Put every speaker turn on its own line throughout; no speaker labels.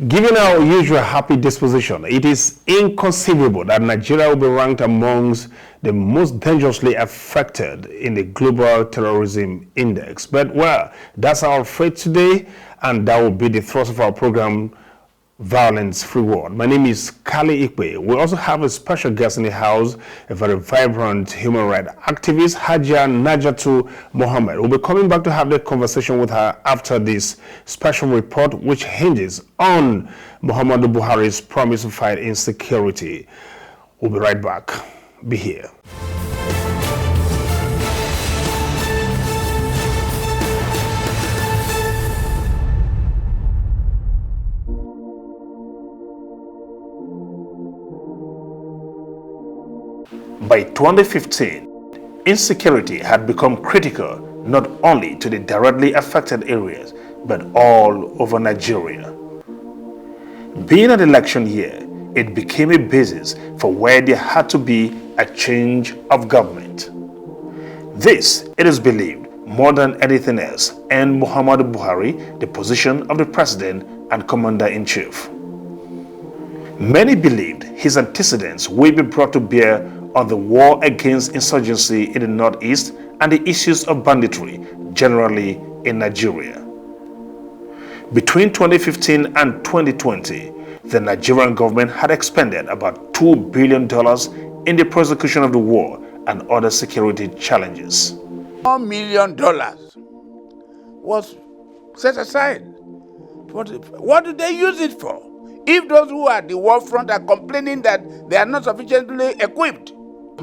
Given our usual happy disposition, it is inconceivable that Nigeria will be ranked amongst the most dangerously affected in the Global Terrorism Index. But, well, that's our fate today, and that will be the thrust of our program, Violence Free World. My name is Kali Ikpe. We also have a special guest in the house, a very vibrant human rights activist, Najatu Mohammed. We'll be coming back to have the conversation with her after this special report, which hinges on Muhammadu Buhari's promise to fight insecurity. We'll be right back. Be here. By 2015, insecurity had become critical not only to the directly affected areas, but all over Nigeria. Being an election year, it became a basis for where there had to be a change of government. This, it is believed, more than anything else, earned Muhammadu Buhari the position of the president and commander-in-chief. Many believed his antecedents will be brought to bear on the war against insurgency in the northeast and the issues of banditry generally in Nigeria. Between 2015 and 2020, the Nigerian government had expended about $2 billion in the prosecution of the war and other security challenges.
$1 million was set aside. What do they use it for? If those who are at the war front are complaining that they are not sufficiently equipped.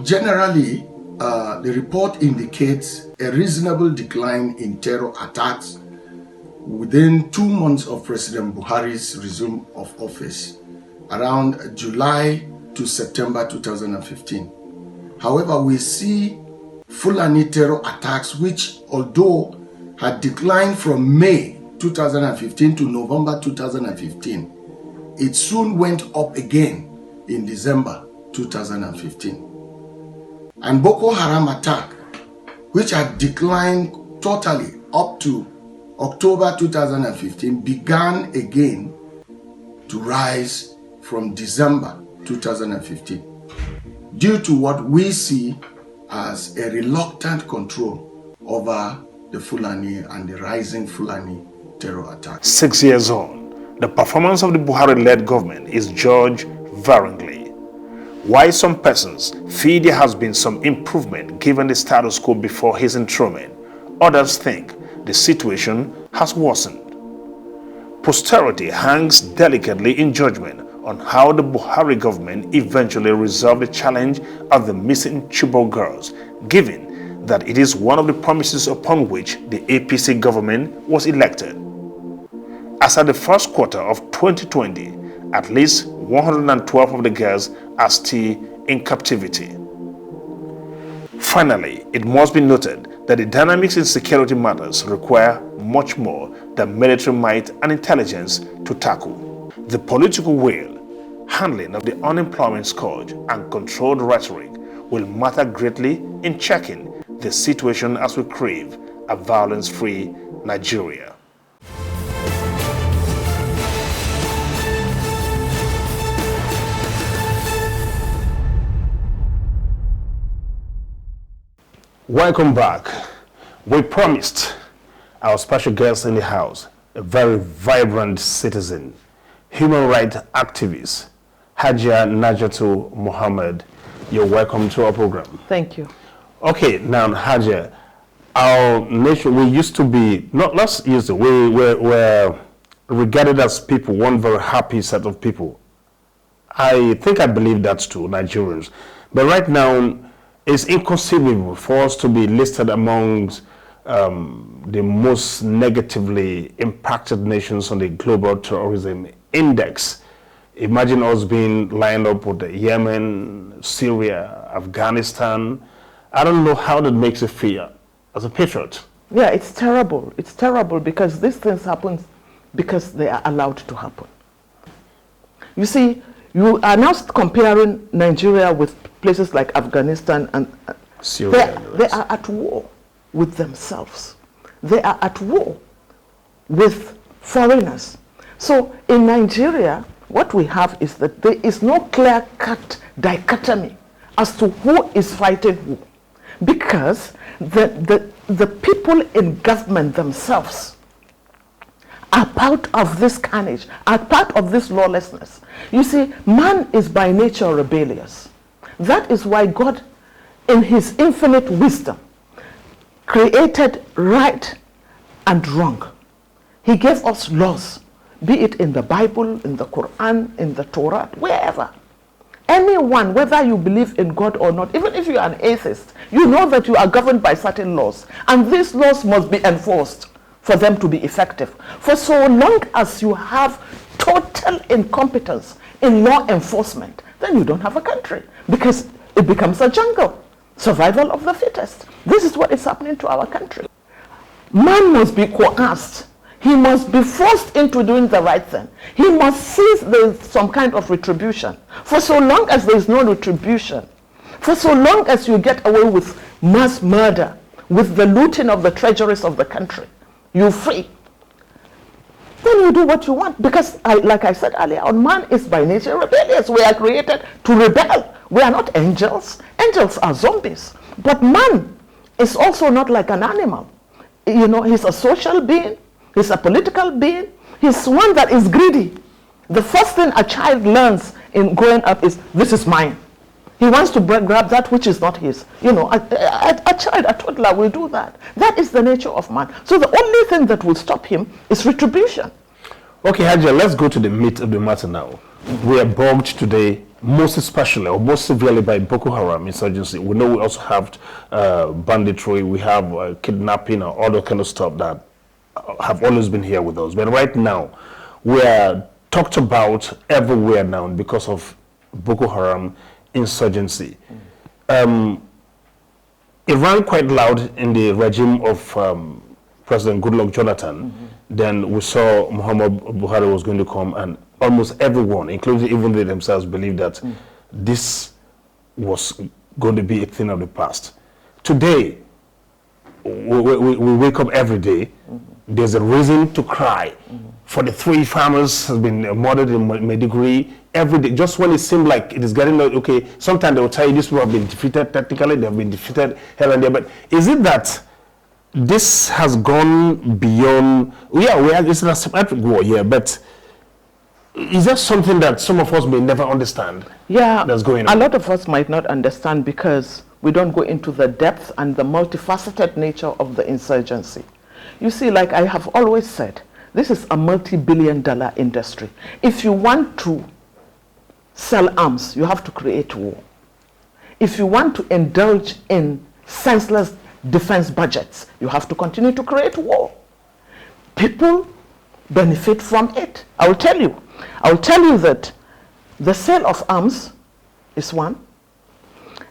Generally, the report indicates a reasonable decline in terror attacks within 2 months of President Buhari's resume of office, around July to September 2015. However, we see Fulani terror attacks which, although had declined from May 2015 to November 2015, it soon went up again in December 2015. And Boko Haram attack, which had declined totally up to October 2015, began again to rise from December 2015 due to what we see as a reluctant control over the Fulani and the rising Fulani terror attacks.
6 years on, the performance of the Buhari-led government is judged varyingly. While some persons feel there has been some improvement given the status quo before his enthronement, others think the situation has worsened. Posterity hangs delicately in judgment on how the Buhari government eventually resolved the challenge of the missing Chibok girls, given that it is one of the promises upon which the APC government was elected. As at the first quarter of 2020, at least 112 of the girls are still in captivity. Finally, it must be noted that the dynamics in security matters require much more than military might and intelligence to tackle. The political will, handling of the unemployment scourge, and controlled rhetoric will matter greatly in checking the situation as we crave a violence-free Nigeria. Welcome back. We promised our special guest in the house, a very vibrant citizen, human rights activist, Najatu Mohammed. You're welcome to our program.
Thank you.
Okay, now Hajia, our nation, we used to be, not used to, we were regarded as people, one very happy set of people. I think I believe that's true, Nigerians. But right now, it's inconceivable for us to be listed amongst the most negatively impacted nations on the Global Terrorism Index. Imagine us being lined up with Yemen, Syria, Afghanistan. I don't know how that makes you feel as a patriot.
Yeah, it's terrible. It's terrible because these things happen because they are allowed to happen. You see, you are now comparing Nigeria with places like Afghanistan and Syria. They are at war with themselves. They are at war with foreigners. So in Nigeria, what we have is that there is no clear-cut dichotomy as to who is fighting who, because the people in government themselves are part of this carnage, are part of this lawlessness. You see, man is by nature rebellious. That is why God, in his infinite wisdom, created right and wrong. He gave us laws, be it in the Bible, in the Quran, in the Torah, wherever. Anyone, whether you believe in God or not, even if you are an atheist, you know that you are governed by certain laws. And these laws must be enforced for them to be effective. For so long as you have total incompetence in law enforcement, then you don't have a country, because it becomes a jungle. Survival of the fittest. This is what is happening to our country. Man must be coerced. He must be forced into doing the right thing. He must see there is some kind of retribution. For so long as there is no retribution, for so long as you get away with mass murder, with the looting of the treasuries of the country, you're free. Then you do what you want. Because, like I said earlier, man is by nature rebellious. We are created to rebel. We are not angels. Angels are zombies. But man is also not like an animal. You know, he's a social being. He's a political being. He's one that is greedy. The first thing a child learns in growing up is, this is mine. He wants to grab that which is not his. You know, a child, a toddler will do that. That is the nature of man. So the only thing that will stop him is retribution.
Okay, Hajia, let's go to the meat of the matter now. We are bogged today, most especially or most severely, by Boko Haram insurgency. We know we also have banditry, we have kidnapping and all that kind of stuff that have always been here with us. But right now, we are talked about everywhere now because of Boko Haram insurgency. It ran quite loud in the regime of President Goodluck Jonathan. Then we saw Muhammad Buhari was going to come, and almost everyone, including even they themselves, believed that this was going to be a thing of the past. Today, we wake up every day, there's a reason to cry. For the 3 farmers has been murdered in Maiduguri every day. Just when it seemed like it is getting okay, sometimes they will tell you these people have been defeated tactically, they have been defeated here and there. But is it that this has gone beyond? It's an asymmetric war here, but is there something that some of us may never understand?
Yeah,
that's going on.
A lot of us might not understand because we don't go into the depth and the multifaceted nature of the insurgency. You see, like I have always said, this is a multi-billion-dollar industry. If you want to sell arms, you have to create war. If you want to indulge in senseless defense budgets, you have to continue to create war. People benefit from it. I will tell you that the sale of arms is one,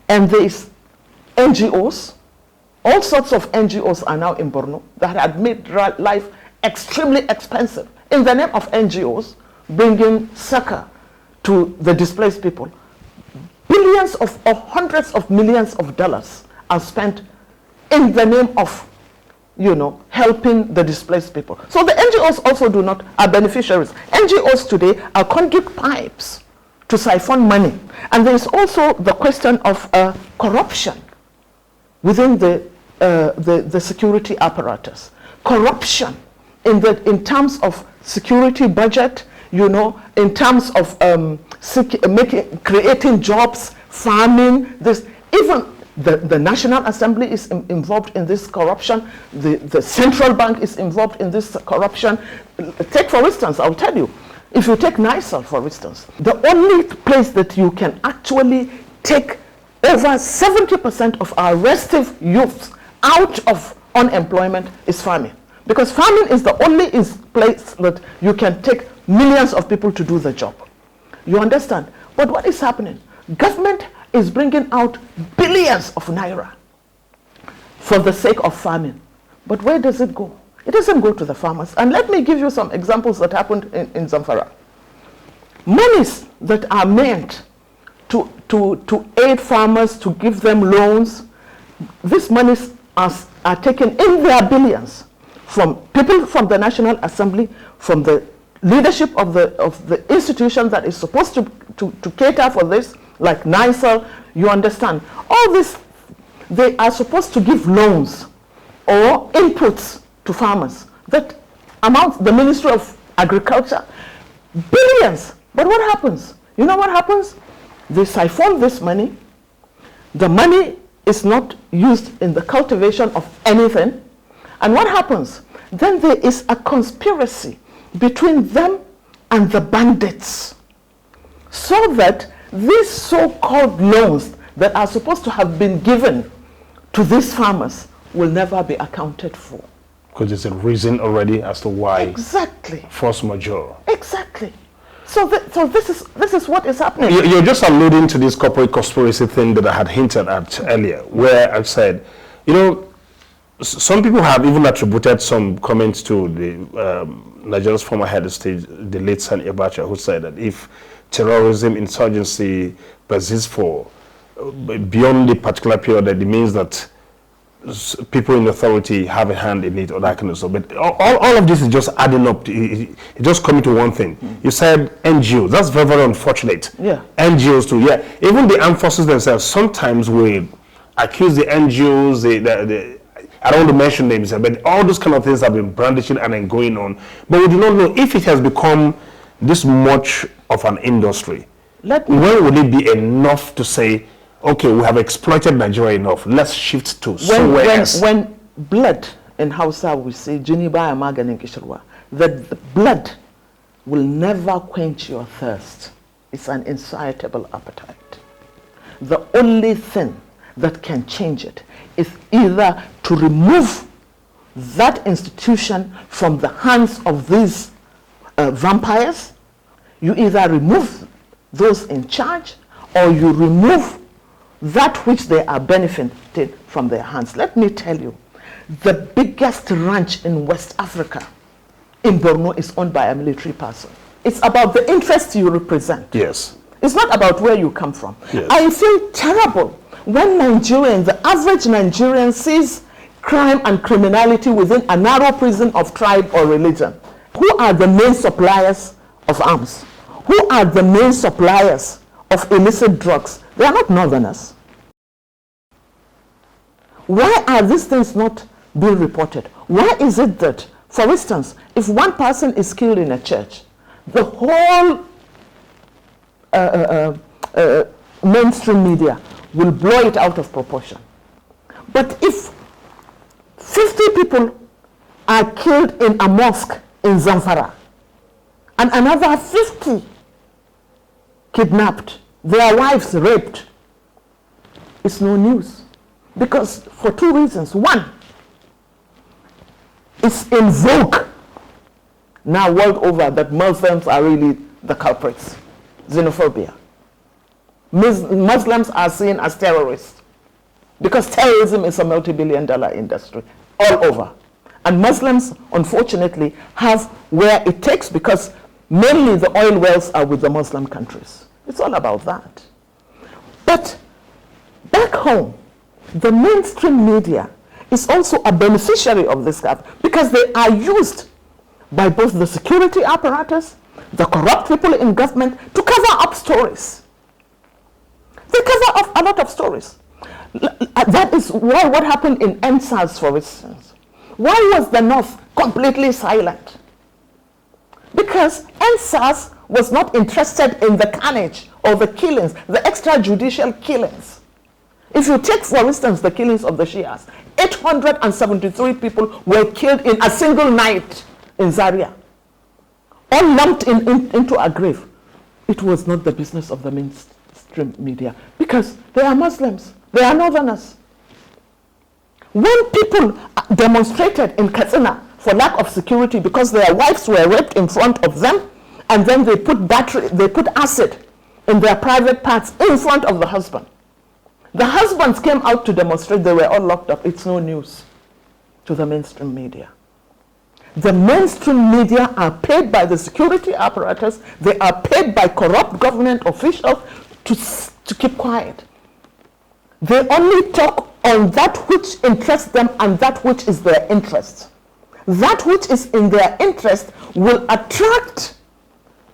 and there is NGOs. All sorts of NGOs are now in Borno that had made life extremely expensive in the name of NGOs, bringing succor to the displaced people. Billions or hundreds of millions of dollars are spent in the name of, helping the displaced people. So the NGOs also are beneficiaries. NGOs today are conduit pipes to siphon money. And there is also the question of corruption within the security apparatus. Corruption in terms of security budget, in terms of creating jobs, farming, this, even the National Assembly is involved in this corruption. The central bank is involved in this corruption. Take, for instance, I'll tell you, if you take NISAL, for instance, the only place that you can actually take over 70% of our restive youths out of unemployment is farming. Because farming is the only place that you can take millions of people to do the job. You understand? But what is happening? Government is bringing out billions of naira for the sake of farming. But where does it go? It doesn't go to the farmers. And let me give you some examples that happened in Zamfara. Monies that are meant to aid farmers, to give them loans, these monies are taken in their billions from people from the National Assembly, from the leadership of the institution that is supposed to cater for this, like NICEL, you understand. All this, they are supposed to give loans or inputs to farmers that amount, the Ministry of Agriculture, billions. But what happens? You know what happens? They siphon this money. The money is not used in the cultivation of anything. And what happens? Then there is a conspiracy between them and the bandits, so that these so-called loans that are supposed to have been given to these farmers will never be accounted for.
Because there's a reason already as to why.
Exactly.
Force majeure.
Exactly. So this is what is happening.
You're just alluding to this corporate conspiracy thing that I had hinted at earlier, where I said, you know, some people have even attributed some comments to the Nigeria's former head of state, the late Sani Abacha, who said that if terrorism, insurgency persists for beyond the particular period, that it means that people in authority have a hand in it or that kind of stuff. But all of this is just adding up. It's just coming to one thing. You said NGOs. That's very, very unfortunate.
Yeah.
NGOs too. Yeah. Even the armed forces themselves sometimes will accuse the NGOs, I don't want to mention names, but all those kind of things have been brandishing and then going on. But we do not know if it has become this much of an industry. When will it be enough to say, okay, we have exploited Nigeria enough, let's shift to somewhere else?
When blood in Hausa, we say, Juniba Amagan in Kishirwa, that the blood will never quench your thirst. It's an insatiable appetite. The only thing that can change it is either to remove that institution from the hands of these vampires. You either remove those in charge, or you remove that which they are benefiting from their hands. Let me tell you, the biggest ranch in West Africa, in Borno, is owned by a military person. It's about the interests you represent.
Yes.
It's not about where you come from.
Yes.
I feel terrible when the average Nigerian sees crime and criminality within a narrow prison of tribe or religion. Who are the main suppliers of arms? Who are the main suppliers of illicit drugs? They are not northerners. Why are these things not being reported? Why is it that, for instance, if one person is killed in a church, the whole mainstream media will blow it out of proportion? But if 50 people are killed in a mosque in Zamfara, and another 50 kidnapped, their wives raped, it's no news. Because for two reasons. One, it's in vogue now world over that Muslims are really the culprits. Xenophobia. Muslims are seen as terrorists because terrorism is a multi-billion-dollar industry all over. And Muslims, unfortunately, have where it takes, because mainly the oil wells are with the Muslim countries. It's all about that. But back home, the mainstream media is also a beneficiary of this gap, because they are used by both the security apparatus, the corrupt people in government, to cover up stories. They cover up a lot of stories. That is why what happened in NSAS, for instance. Why was the North completely silent? Because NSAS was not interested in the carnage or the killings, the extrajudicial killings. If you take, for instance, the killings of the Shias, 873 people were killed in a single night in Zaria, all lumped into a grave. It was not the business of the mainstream media, because they are Muslims, they are northerners. When people demonstrated in Katsina for lack of security because their wives were raped in front of them, and then they put acid in their private parts in front of the husband. The husbands came out to demonstrate, they were all locked up. It's no news to the mainstream media. The mainstream media are paid by the security apparatus, they are paid by corrupt government officials to keep quiet. They only talk on that which interests them and that which is their interest. that which is in their interest will attract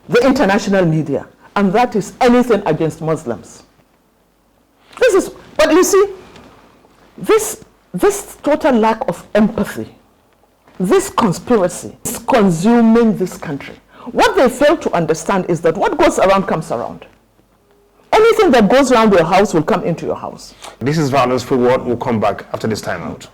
the international media, and that is anything against Muslims. But you see, this total lack of empathy, this conspiracy is consuming this country. What they fail to understand is that what goes around comes around. Anything that goes around your house will come into your house.
This is Violence Free World. We'll come back after this time out.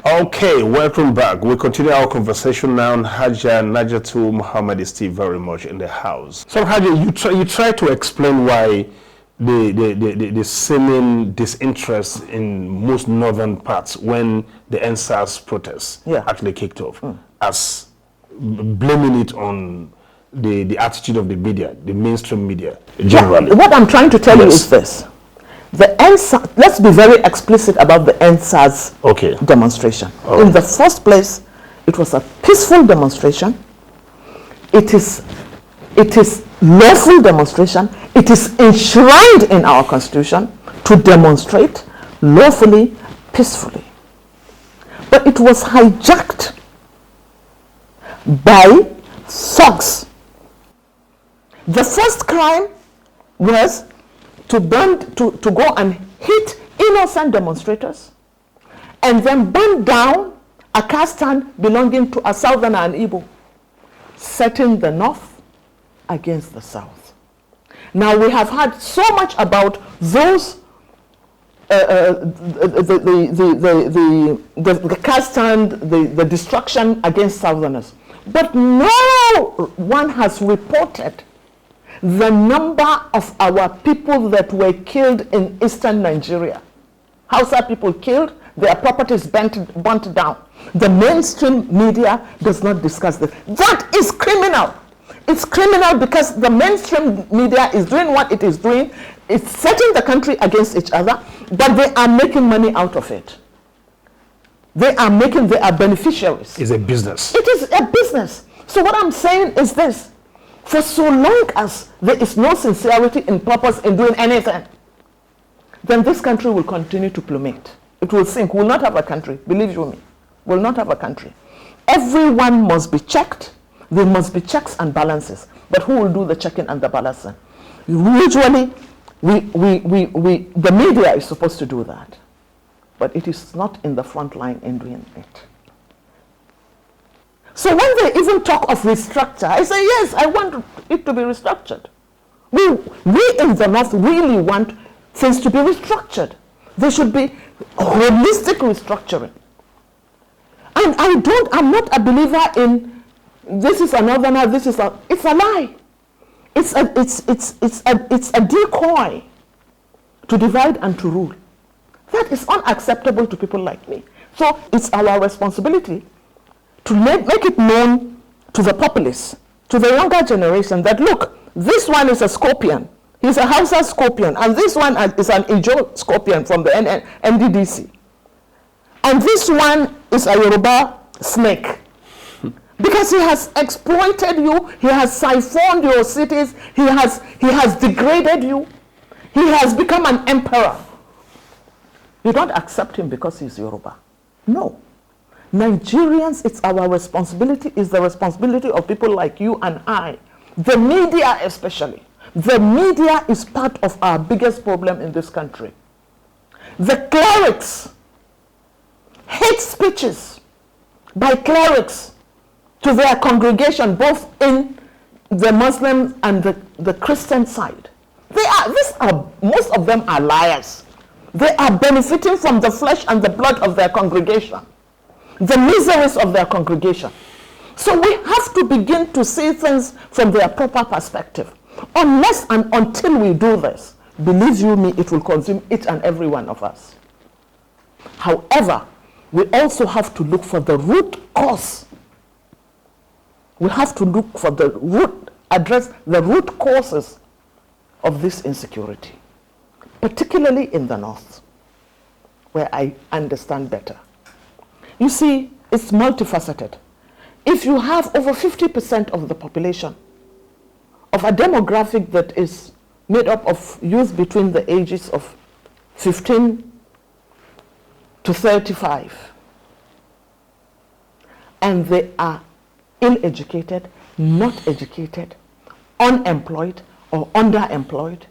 Okay, welcome back. We continue our conversation now. Najatu Mohammed is still very much in the house. So Haja, you try to explain why the seeming disinterest in most northern parts when the NSAS protests actually kicked off, as blaming it on the attitude of the media, the mainstream media generally.
Yeah, what I'm trying to tell you is this. The NSAS, let's be very explicit about the NSAS demonstration. In the first place, it was a peaceful demonstration. It is lawful demonstration. It is enshrined in our constitution to demonstrate lawfully, peacefully. But it was hijacked by thugs. The first crime was to go and hit innocent demonstrators and then burn down a car stand belonging to a Southerner and Igbo, setting the North against the South. Now we have heard so much about those the car stand, the destruction against Southerners, but no one has reported the number of our people that were killed in eastern Nigeria. Hausa people killed, their properties burnt down. The mainstream media does not discuss this. That is criminal. It's criminal because the mainstream media is doing what it is doing. It's setting the country against each other, but they are making money out of it. They are beneficiaries.
It's a business.
It is a business. So what I'm saying is this. For so long as there is no sincerity in purpose in doing anything, then this country will continue to plummet. It will sink. We will not have a country. Believe you me. We will not have a country. Everyone must be checked. There must be checks and balances. But who will do the checking and the balancing? Usually, the media is supposed to do that. But it is not in the front line in doing it. So when they even talk of restructure, I say, yes, I want it to be restructured. We in the North really want things to be restructured. There should be holistic restructuring. And I'm not a believer in this is a northerner, it's a lie. It's a decoy to divide and to rule. That is unacceptable to people like me. So it's our responsibility to make it known to the populace, to the younger generation, that look, this one is a scorpion. He's a Hausa scorpion, and this one is an Ijo scorpion from the NDDC. And this one is a Yoruba snake. Because he has exploited you, he has siphoned your cities, he has degraded you, he has become an emperor. You don't accept him because he's Yoruba. No. Nigerians, it's our responsibility, it's the responsibility of people like you and I, the media especially. The media is part of our biggest problem in this country. The clerics, hate speeches by clerics to their congregation, both in the Muslim and the Christian side. Most of them are liars. They are benefiting from the flesh and the blood of their congregation, the miseries of their congregation. So we have to begin to see things from their proper perspective. Unless and until we do this, believe you me, it will consume each and every one of us. However, we also have to look for the root cause. We have to look for address the root causes of this insecurity, particularly in the north, where I understand better. You see, it's multifaceted. If you have over 50% of the population of a demographic that is made up of youth between the ages of 15 to 35, and they are ill-educated, not educated, unemployed, or underemployed,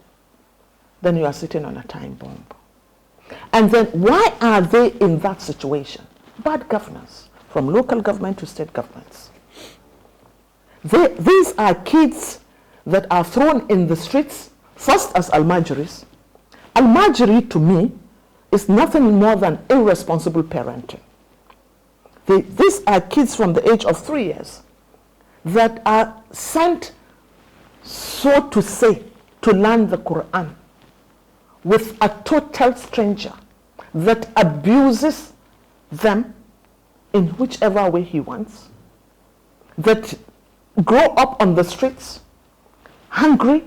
then you are sitting on a time bomb. And then why are they in that situation? Bad governance, from local government to state governments. These are kids that are thrown in the streets, first as almajiris. Almajiri, to me, is nothing more than irresponsible parenting. These are kids from the age of 3 years that are sent, so to say, to learn the Quran with a total stranger that abuses them in whichever way he wants, that grow up on the streets hungry,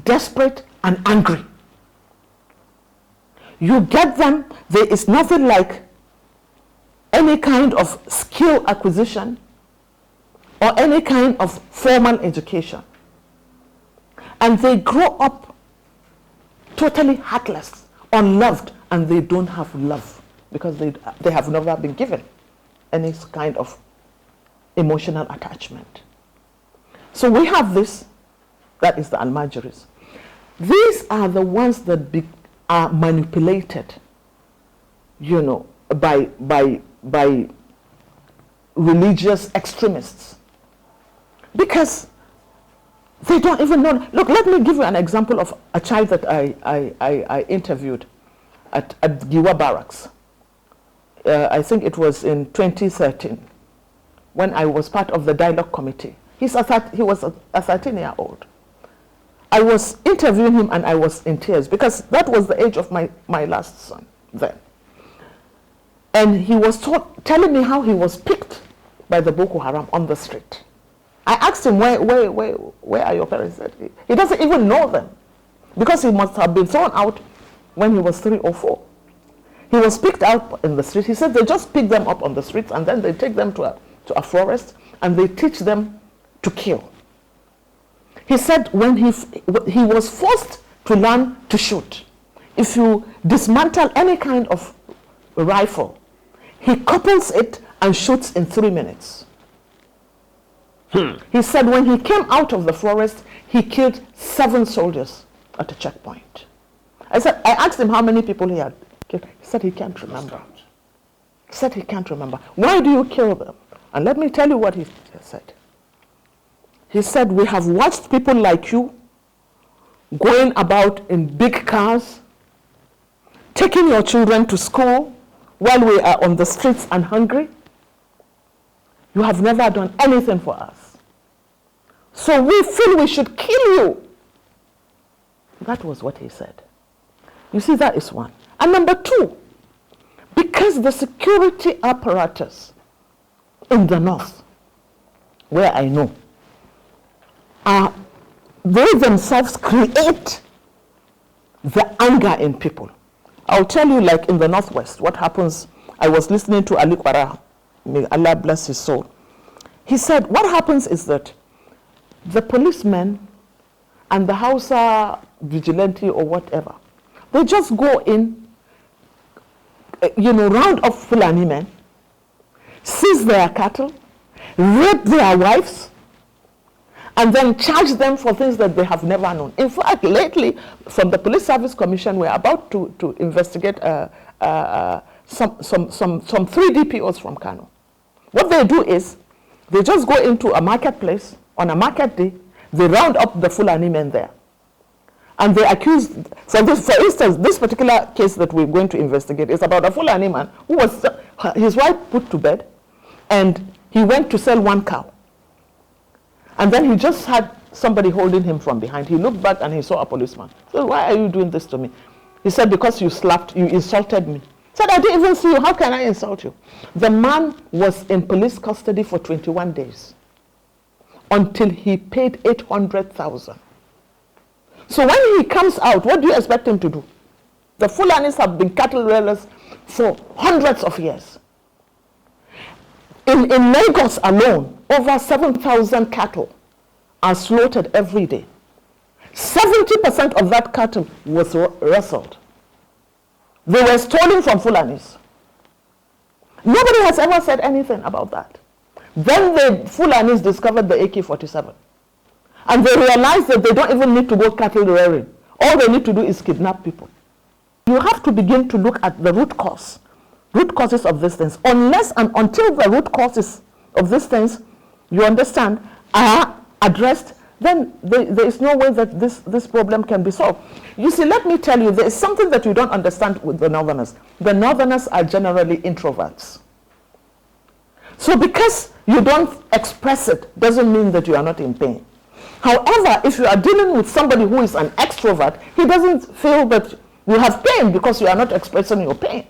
desperate, and angry. You get them, there is nothing like any kind of skill acquisition or any kind of formal education. And they grow up totally heartless, unloved, and they don't have love because they have never been given any kind of emotional attachment. So we have this, that is the almajiris. These are the ones that are manipulated, by religious extremists, because they don't even know. Look, let me give you an example of a child that I interviewed at Giwa Barracks. I think it was in 2013 when I was part of the dialogue committee. He was a 13-year-old. I was interviewing him and I was in tears because that was the age of my last son then. And he was telling me how he was picked by the Boko Haram on the street. I asked him, where are your parents? He doesn't even know them because he must have been thrown out when he was 3 or 4. He was picked up in the street. He said they just pick them up on the streets and then they take them to a forest and they teach them to kill. He said when he was forced to learn to shoot. If you dismantle any kind of rifle, he couples it and shoots in 3 minutes. He said when he came out of the forest, he killed 7 soldiers at a checkpoint. I asked him how many people he had killed. He said he can't remember. He said he can't remember. Why do you kill them? And let me tell you what he said. He said, we have watched people like you going about in big cars, taking your children to school while we are on the streets and hungry. You have never done anything for us. So we feel we should kill you. That was what he said. You see, that is one. And number 2, because the security apparatus in the north, where I know, they themselves create the anger in people. I'll tell you, like in the northwest, what happens. I was listening to Ali Kwara, may Allah bless his soul. he said what happens is that the policemen and the Hausa vigilante or whatever, they just go in, round up Fulani men, seize their cattle, rape their wives, and then charge them for things that they have never known. In fact, lately, from the Police Service Commission, we're about to investigate some 3 DPOs from Kano. What they do is, they just go into a marketplace on a market day, they round up the Fulani men there. And they accuse, for instance, this particular case that we're going to investigate is about a Fulani man who was, his wife put to bed, and he went to sell 1 cow. And then he just had somebody holding him from behind. He looked back and he saw a policeman. He said, why are you doing this to me? He said, because you insulted me. He said, I didn't even see you. How can I insult you? The man was in police custody for 21 days until he paid 800,000. So when he comes out, what do you expect him to do? The Fulanis have been cattle railers for hundreds of years. In Lagos alone, over 7,000 cattle are slaughtered every day. 70% of that cattle was wrestled. They were stolen from Fulanis. Nobody has ever said anything about that. Then the Fulanis discovered the AK-47. And they realized that they don't even need to go cattle rearing. All they need to do is kidnap people. You have to begin to look at the root causes of these things. Unless and until the root causes of these things, you understand, are addressed, then there is no way that this problem can be solved. You see, let me tell you, there is something that you don't understand with the Northerners. The Northerners are generally introverts. So because you don't express it, doesn't mean that you are not in pain. However, if you are dealing with somebody who is an extrovert, he doesn't feel that you have pain because you are not expressing your pain.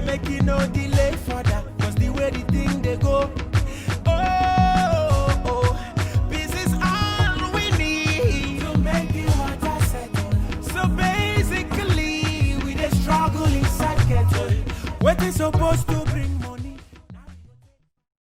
Make you no delay for that, cause the way the thing they go. Peace is all we need to make the water settle. So basically, we the struggle inside ghetto. What is supposed to bring